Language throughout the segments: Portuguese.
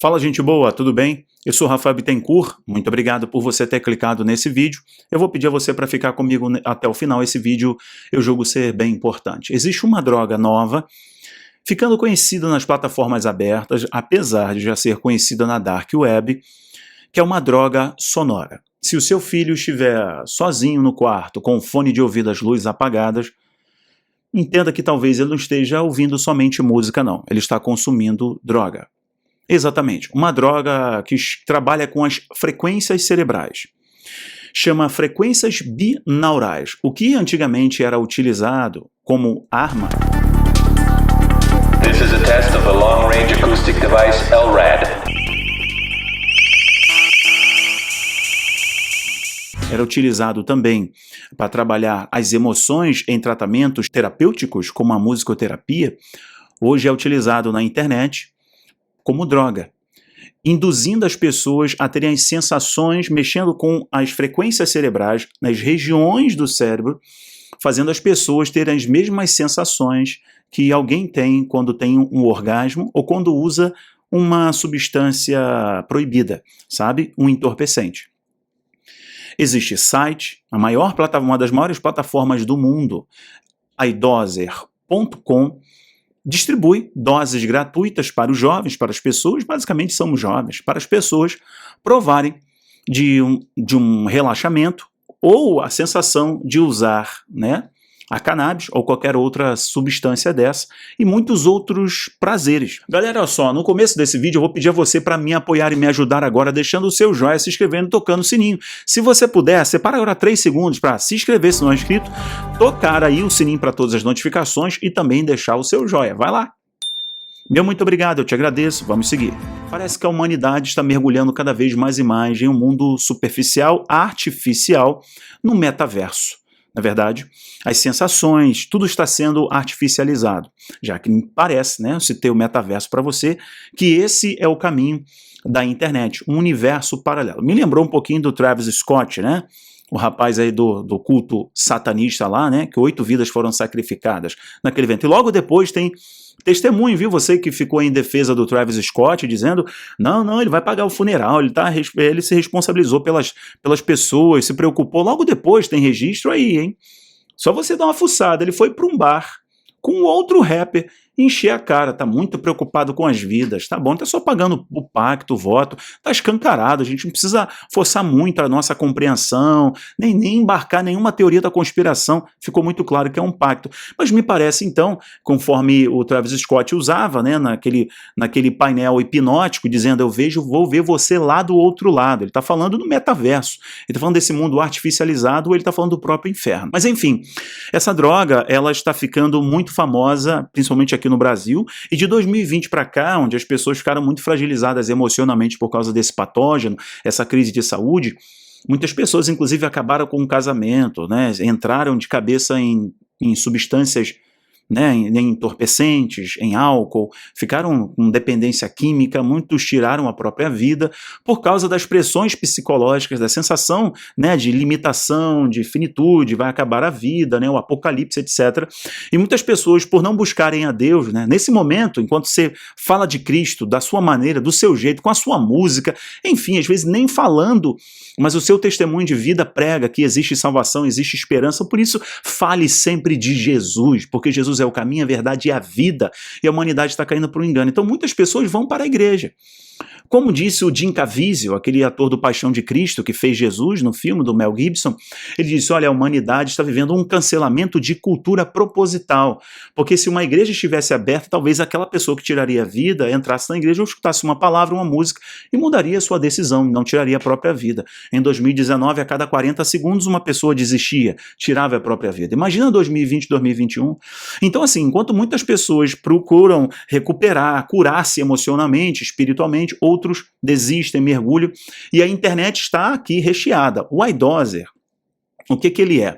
Fala, gente boa, tudo bem? Eu sou Rafael Bittencourt, muito obrigado por você ter clicado nesse vídeo. Eu vou pedir a você para ficar comigo até o final. Esse vídeo eu julgo ser bem importante. Existe uma droga nova, ficando conhecida nas plataformas abertas, apesar de já ser conhecida na Dark Web, que é uma droga sonora. Se o seu filho estiver sozinho no quarto, com o fone de ouvido, as luzes apagadas, entenda que talvez ele não esteja ouvindo somente música, não. Ele está consumindo droga. Exatamente, uma droga que trabalha com as frequências cerebrais. Chama frequências binaurais, o que antigamente era utilizado como arma. This is a test of the long-range acoustic device LRAD. Era utilizado também para trabalhar as emoções em tratamentos terapêuticos, como a musicoterapia. Hoje é utilizado na internet como droga, induzindo as pessoas a terem as sensações, mexendo com as frequências cerebrais nas regiões do cérebro, fazendo as pessoas terem as mesmas sensações que alguém tem quando tem um orgasmo ou quando usa uma substância proibida, sabe? Um entorpecente. Existe site, uma das maiores plataformas do mundo, iDoser.com, distribui doses gratuitas para os jovens, para as pessoas, basicamente somos jovens, para as pessoas provarem de um relaxamento ou a sensação de usar, né, a cannabis ou qualquer outra substância dessa e muitos outros prazeres. Galera, olha só, no começo desse vídeo eu vou pedir a você para me apoiar e me ajudar agora deixando o seu joinha, se inscrevendo e tocando o sininho. Se você puder, separa agora 3 segundos para se inscrever se não é inscrito, tocar aí o sininho para todas as notificações e também deixar o seu joinha. Vai lá! Meu muito obrigado, eu te agradeço, vamos seguir. Parece que a humanidade está mergulhando cada vez mais e mais em um mundo superficial, artificial, no metaverso. Na verdade, as sensações, tudo está sendo artificializado, já que me parece, né, eu citei o metaverso para você, que esse é o caminho da internet, um universo paralelo. Me lembrou um pouquinho do Travis Scott, né? O rapaz aí do culto satanista lá, né, que 8 vidas foram sacrificadas naquele evento. E logo depois tem testemunho, viu? Você que ficou em defesa do Travis Scott, dizendo, não, ele vai pagar o funeral, ele se responsabilizou pelas pessoas, se preocupou. Logo depois tem registro aí, hein? Só você dar uma fuçada, ele foi para um bar com outro rapper, encher a cara, tá muito preocupado com as vidas, tá bom, tá só pagando o pacto, o voto, tá escancarado, a gente não precisa forçar muito a nossa compreensão, nem embarcar nenhuma teoria da conspiração, ficou muito claro que é um pacto, mas me parece então, conforme o Travis Scott usava, né, naquele painel hipnótico, dizendo vou ver você lá do outro lado, ele tá falando do metaverso, ele tá falando desse mundo artificializado, ou ele tá falando do próprio inferno, mas enfim, essa droga, ela está ficando muito famosa, principalmente aqui no Brasil, e de 2020 para cá, onde as pessoas ficaram muito fragilizadas emocionalmente por causa desse patógeno, essa crise de saúde, muitas pessoas inclusive acabaram com um casamento, né, entraram de cabeça em substâncias, né, em entorpecentes, em álcool, ficaram com dependência química, muitos tiraram a própria vida por causa das pressões psicológicas, da sensação, né, de limitação, de finitude, vai acabar a vida, né, o apocalipse, etc. E muitas pessoas, por não buscarem a Deus, né, nesse momento, enquanto você fala de Cristo, da sua maneira, do seu jeito, com a sua música, enfim, às vezes nem falando, mas o seu testemunho de vida prega que existe salvação, existe esperança, por isso fale sempre de Jesus, porque Jesus é o caminho, a verdade e a vida, e a humanidade está caindo para o engano. Então muitas pessoas vão para a igreja. Como disse o Jim Caviezel, aquele ator do Paixão de Cristo que fez Jesus no filme do Mel Gibson, ele disse, olha, a humanidade está vivendo um cancelamento de cultura proposital, porque se uma igreja estivesse aberta, talvez aquela pessoa que tiraria a vida entrasse na igreja ou escutasse uma palavra, uma música e mudaria a sua decisão, não tiraria a própria vida. Em 2019, a cada 40 segundos uma pessoa desistia, tirava a própria vida. Imagina 2020, 2021. Então assim, enquanto muitas pessoas procuram recuperar, curar-se emocionalmente, espiritualmente, outros desistem, mergulham, e a internet está aqui recheada. O iDoser, o que ele é?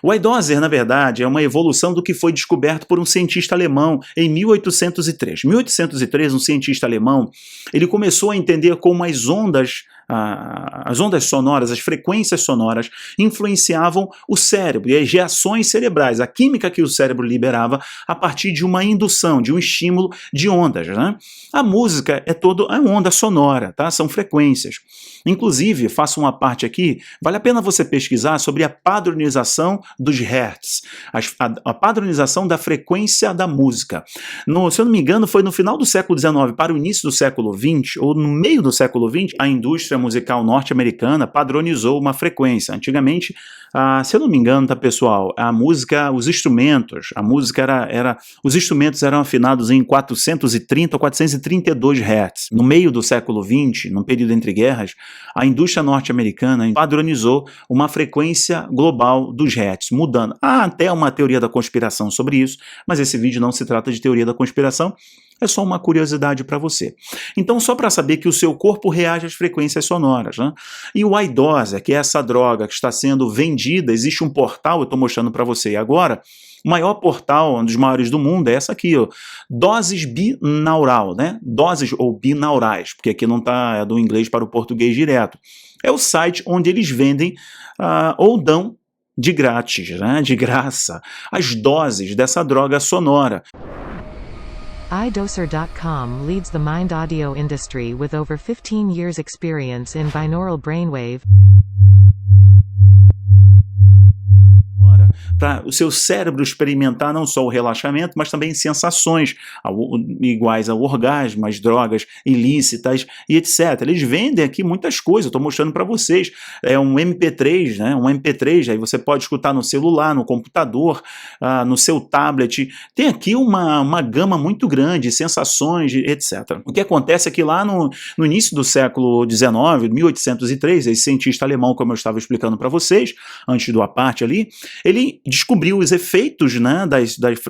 O iDoser, na verdade, é uma evolução do que foi descoberto por um cientista alemão em 1803. Em 1803, um cientista alemão, ele começou a entender como as ondas as ondas sonoras, as frequências sonoras influenciavam o cérebro e as reações cerebrais, a química que o cérebro liberava a partir de uma indução, de um estímulo de ondas, né? A música é onda sonora, tá? São frequências. Inclusive, faço uma parte aqui, vale a pena você pesquisar sobre a padronização dos hertz, a padronização da frequência da música. Se eu não me engano, foi no final do século XIX para o início do século XX, ou no meio do século XX, a indústria musical norte-americana padronizou uma frequência. Antigamente, se eu não me engano, tá, pessoal, a música, os instrumentos, os instrumentos eram afinados em 430 ou 432 Hz. No meio do século XX, no período entre guerras, a indústria norte-americana padronizou uma frequência global dos Hertz, mudando. Há até uma teoria da conspiração sobre isso, mas esse vídeo não se trata de teoria da conspiração, é só uma curiosidade para você. Então, só para saber que o seu corpo reage às frequências sonoras, né? E o iDose, que é essa droga que está sendo vendida, existe um portal, eu estou mostrando para você agora, o maior portal, um dos maiores do mundo, é essa aqui, ó, Doses Binaural, né? Doses ou binaurais, porque aqui não está, é do inglês para o português direto. É o site onde eles vendem ou dão de grátis, né? De graça, as doses dessa droga sonora. iDoser.com leads the mind audio industry with over 15 years experience in binaural brainwave. Para o seu cérebro experimentar não só o relaxamento, mas também sensações iguais ao orgasmo, às drogas ilícitas e etc. Eles vendem aqui muitas coisas, eu estou mostrando para vocês. É um MP3, né? Um MP3, aí você pode escutar no celular, no computador, no seu tablet. Tem aqui uma gama muito grande, sensações, etc. O que acontece é que lá no início do século XIX, 1803, esse cientista alemão, como eu estava explicando para vocês, antes do aparte ali, ele descobriu os efeitos, né,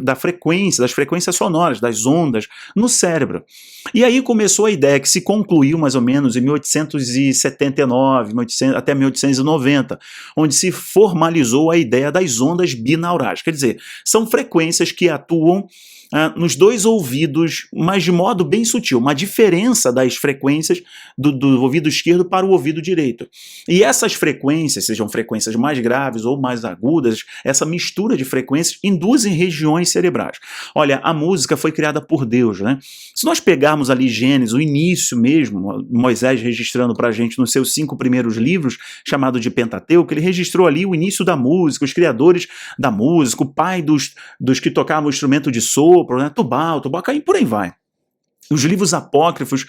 da frequência, das frequências sonoras, das ondas no cérebro. E aí começou a ideia que se concluiu mais ou menos em 1879, até 1890, onde se formalizou a ideia das ondas binaurais. Quer dizer, são frequências que atuam nos dois ouvidos, mas de modo bem sutil, uma diferença das frequências do ouvido esquerdo para o ouvido direito. E essas frequências, sejam frequências mais graves ou mais agudas, essa mistura de frequências induzem regiões cerebrais. Olha, a música foi criada por Deus, né? Se nós pegarmos ali Gênesis, o início mesmo, Moisés registrando para a gente nos seus 5 primeiros livros, chamado de Pentateuco, ele registrou ali o início da música, os criadores da música, o pai dos que tocavam o instrumento de sopro, né? Tubal, e por aí vai. Os livros apócrifos,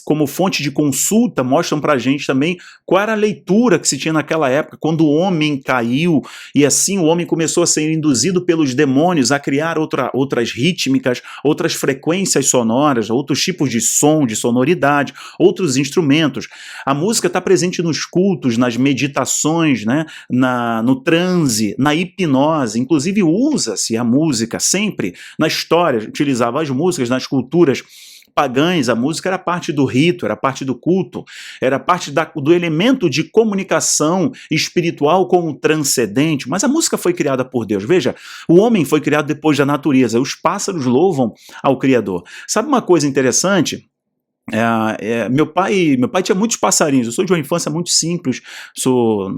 como fonte de consulta, mostram para a gente também qual era a leitura que se tinha naquela época, quando o homem caiu, e assim o homem começou a ser induzido pelos demônios a criar outras rítmicas, outras frequências sonoras, outros tipos de som, de sonoridade, outros instrumentos. A música está presente nos cultos, nas meditações, né, no transe, na hipnose, inclusive usa-se a música sempre, na história, utilizava as músicas nas culturas pagãs, a música era parte do rito, era parte do culto, era parte do elemento de comunicação espiritual com o transcendente, mas a música foi criada por Deus. Veja, o homem foi criado depois da natureza, os pássaros louvam ao Criador. Sabe uma coisa interessante? Meu pai tinha muitos passarinhos. Eu sou de uma infância muito simples, sou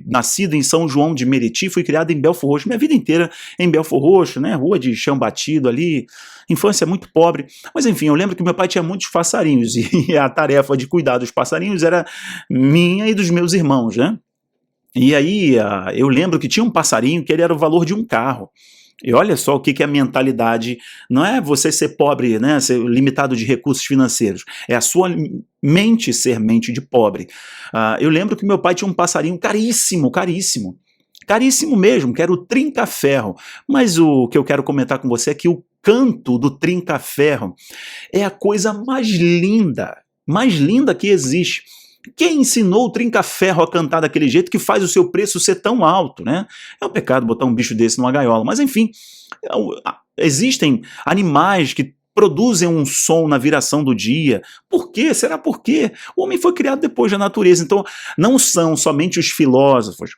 nascido em São João de Meriti, fui criado em Belford Roxo, minha vida inteira em Belford Roxo, né, rua de chão batido ali, infância muito pobre, mas enfim, eu lembro que meu pai tinha muitos passarinhos e a tarefa de cuidar dos passarinhos era minha e dos meus irmãos, né? E aí eu lembro que tinha um passarinho que ele era o valor de um carro. E olha só o que é a mentalidade, não é você ser pobre, né, ser limitado de recursos financeiros, é a sua mente ser mente de pobre. Eu lembro que meu pai tinha um passarinho caríssimo, caríssimo, caríssimo mesmo, que era o trinca-ferro, mas o que eu quero comentar com você é que o canto do trinca-ferro é a coisa mais linda que existe. Quem ensinou o trinca-ferro a cantar daquele jeito que faz o seu preço ser tão alto, né? É um pecado botar um bicho desse numa gaiola, mas enfim, existem animais que produzem um som na viração do dia. Por quê? Será por quê? O homem foi criado depois da natureza, então não são somente os filósofos,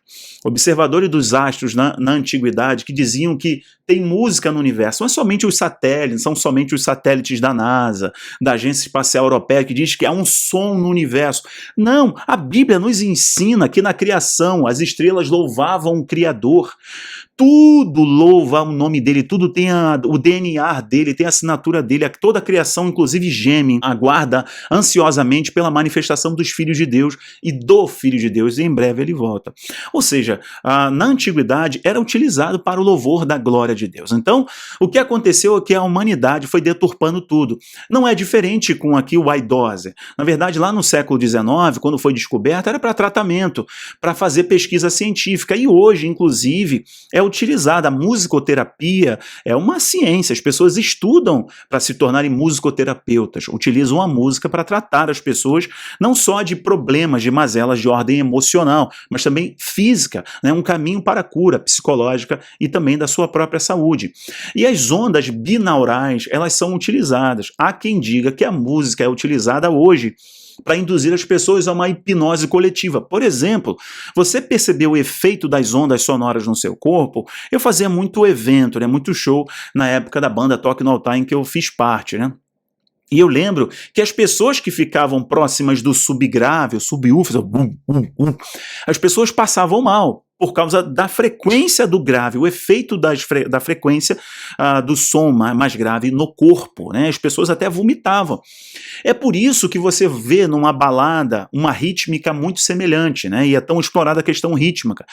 observadores dos astros na antiguidade, que diziam que tem música no universo, não é somente os satélites, são somente os satélites da NASA, da Agência Espacial Europeia, que diz que há um som no universo. Não, a Bíblia nos ensina que na criação as estrelas louvavam o Criador. Tudo louva o nome dele, tudo tem o DNA dele, tem a assinatura dele, toda a criação, inclusive geme, aguarda ansiosamente pela manifestação dos filhos de Deus e do Filho de Deus, e em breve ele volta. Ou seja, na antiguidade era utilizado para o louvor da glória de Deus. Então, o que aconteceu é que a humanidade foi deturpando tudo. Não é diferente com aqui o aidose. Na verdade, lá no século XIX, quando foi descoberto, era para tratamento, para fazer pesquisa científica, e hoje, inclusive, é utilizada. A musicoterapia é uma ciência, as pessoas estudam para se tornarem musicoterapeutas, utilizam a música para tratar as pessoas não só de problemas, de mazelas de ordem emocional, mas também física, né? Um caminho para a cura psicológica e também da sua própria saúde. E as ondas binaurais, elas são utilizadas. Há quem diga que a música é utilizada hoje para induzir as pessoas a uma hipnose coletiva. Por exemplo, você percebeu o efeito das ondas sonoras no seu corpo? Eu fazia muito evento, né, muito show na época da banda Toque no Altar em que eu fiz parte, né? E eu lembro que as pessoas que ficavam próximas do subgrave, o subwoofer, as pessoas passavam mal por causa da frequência do grave, o efeito da frequência do som mais grave no corpo, né? As pessoas até vomitavam. É por isso que você vê numa balada uma rítmica muito semelhante, né? E é tão explorada a questão rítmica.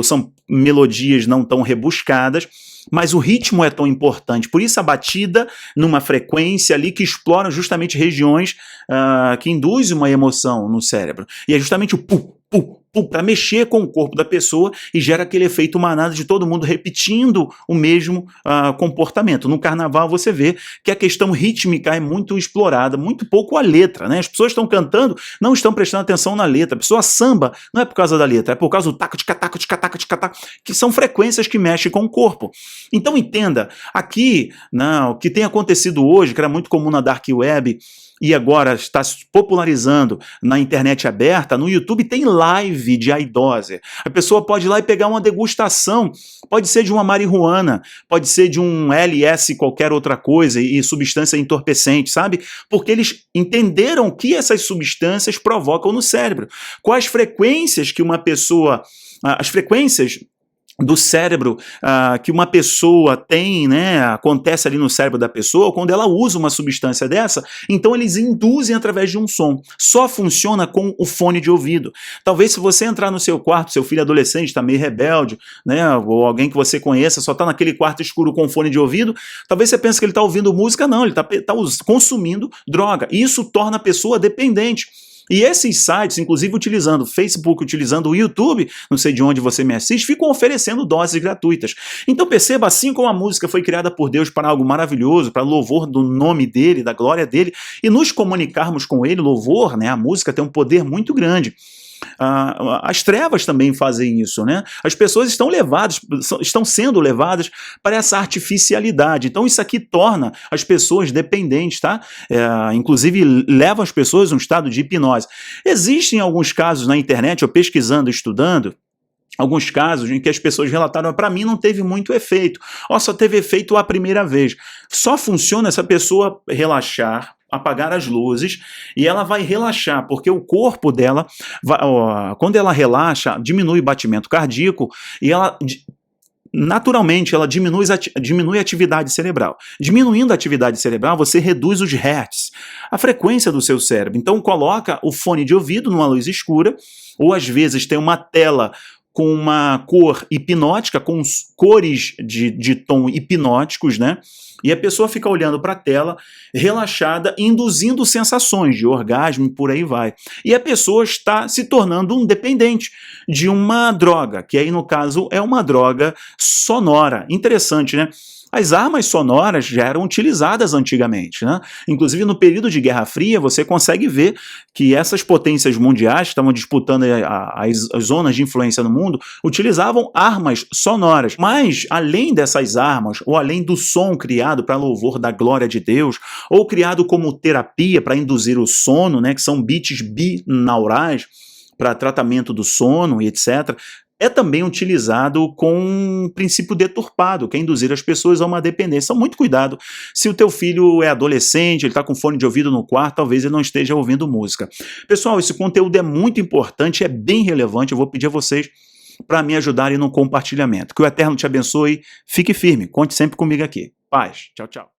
São melodias não tão rebuscadas, mas o ritmo é tão importante. Por isso a batida numa frequência ali que explora justamente regiões que induzem uma emoção no cérebro. E é justamente o pu, pu, pu, para mexer com o corpo da pessoa e gera aquele efeito manada de todo mundo repetindo o mesmo comportamento. No carnaval você vê que a questão rítmica é muito explorada, muito pouco a letra, né? As pessoas estão cantando, não estão prestando atenção na letra. A pessoa samba, não é por causa da letra, é por causa do taco, tica, taco, tica, taco, tica, taco, que são frequências que mexem com o corpo. Então entenda, aqui, o que tem acontecido hoje, que era muito comum na Dark Web, e agora está se popularizando na internet aberta, no YouTube tem live de aidose. A pessoa pode ir lá e pegar uma degustação, pode ser de uma marihuana, pode ser de um LS qualquer outra coisa e substância entorpecente, sabe? Porque eles entenderam o que essas substâncias provocam no cérebro. Quais frequências que uma pessoa... As frequências do cérebro que uma pessoa tem, né, acontece ali no cérebro da pessoa quando ela usa uma substância dessa, então eles induzem através de um som. Só funciona com o fone de ouvido. Talvez se você entrar no seu quarto, seu filho adolescente está meio rebelde, né, ou alguém que você conheça só está naquele quarto escuro com fone de ouvido, talvez você pense que ele está ouvindo música, não, ele está consumindo droga. E isso torna a pessoa dependente. E esses sites, inclusive utilizando o Facebook, utilizando o YouTube, não sei de onde você me assiste, ficam oferecendo doses gratuitas. Então perceba, assim como a música foi criada por Deus para algo maravilhoso, para louvor do nome dele, da glória dele, e nos comunicarmos com ele, louvor, né, a música tem um poder muito grande. As trevas também fazem isso, né? As pessoas estão sendo levadas para essa artificialidade. Então isso aqui torna as pessoas dependentes, tá? Inclusive leva as pessoas a um estado de hipnose. Existem alguns casos na internet, eu pesquisando, estudando, alguns casos em que as pessoas relataram, para mim não teve muito efeito, só teve efeito a primeira vez. Só funciona essa pessoa relaxar, apagar as luzes, e ela vai relaxar, porque o corpo dela, quando ela relaxa, diminui o batimento cardíaco, e ela... naturalmente, ela diminui a atividade cerebral. Diminuindo a atividade cerebral, você reduz os hertz, a frequência do seu cérebro. Então, coloca o fone de ouvido numa luz escura, ou às vezes tem uma tela com uma cor hipnótica, com cores de tom hipnóticos, né? E a pessoa fica olhando para a tela, relaxada, induzindo sensações de orgasmo e por aí vai. E a pessoa está se tornando um dependente de uma droga, que aí no caso é uma droga sonora. Interessante, né? As armas sonoras já eram utilizadas antigamente, né? Inclusive no período de Guerra Fria você consegue ver que essas potências mundiais que estavam disputando as zonas de influência no mundo utilizavam armas sonoras. Mas além dessas armas, ou além do som criado para louvor da glória de Deus, ou criado como terapia para induzir o sono, né, que são beats binaurais para tratamento do sono e etc., é também utilizado com um princípio deturpado, que é induzir as pessoas a uma dependência. Então, muito cuidado. Se o teu filho é adolescente, ele está com fone de ouvido no quarto, talvez ele não esteja ouvindo música. Pessoal, esse conteúdo é muito importante, é bem relevante. Eu vou pedir a vocês para me ajudarem no compartilhamento. Que o Eterno te abençoe. Fique firme. Conte sempre comigo aqui. Paz. Tchau, tchau.